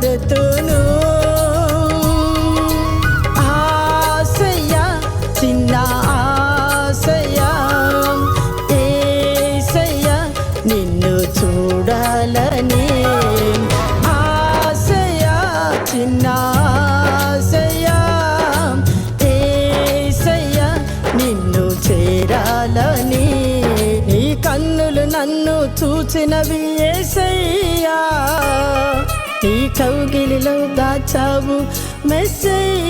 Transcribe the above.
కొరతును. ఆశయ చిన్న ఆశయ యేసయ్య నిన్ను చూడాలని. ఆశయ చిన్న ఆశయ యేసయ్య నిన్ను చేరాలని. నీ కన్నులు నన్ను చూచినవి యేసయ్యా, నీ కౌగిలిలో దాచావు మెస్సయ్యా.